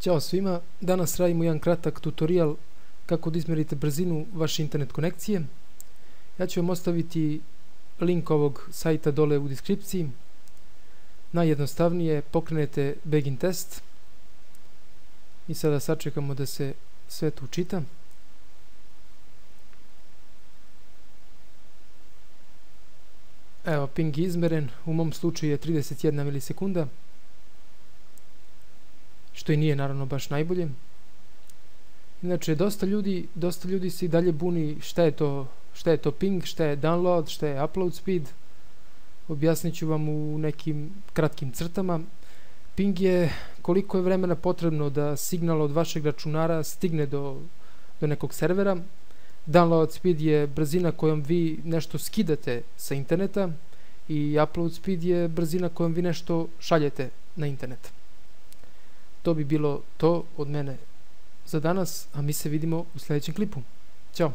Ćao svima, danas radimo jedan kratak tutorial kako da izmerite brzinu vaše internet konekcije. Ja ću vam ostaviti link ovog sajta dole u deskripciji. Najjednostavnije pokrenete Begin test i sada sačekamo da se sve to učita. Evo, ping je izmeren, u mom slučaju je 31 milisekunda, što i nije naravno baš najbolje. Inače, dosta ljudi se i dalje buni šta je to ping, šta je download, šta je upload speed. Objasnit ću vam u nekim kratkim crtama. Ping je koliko je vremena potrebno da signal od vašeg računara stigne do nekog servera. Download speed je brzina kojom vi nešto skidate sa interneta i upload speed je brzina kojom vi nešto šaljete na internet. To bi bilo to od mene za danas, a mi se vidimo u sljedećem klipu. Ćao!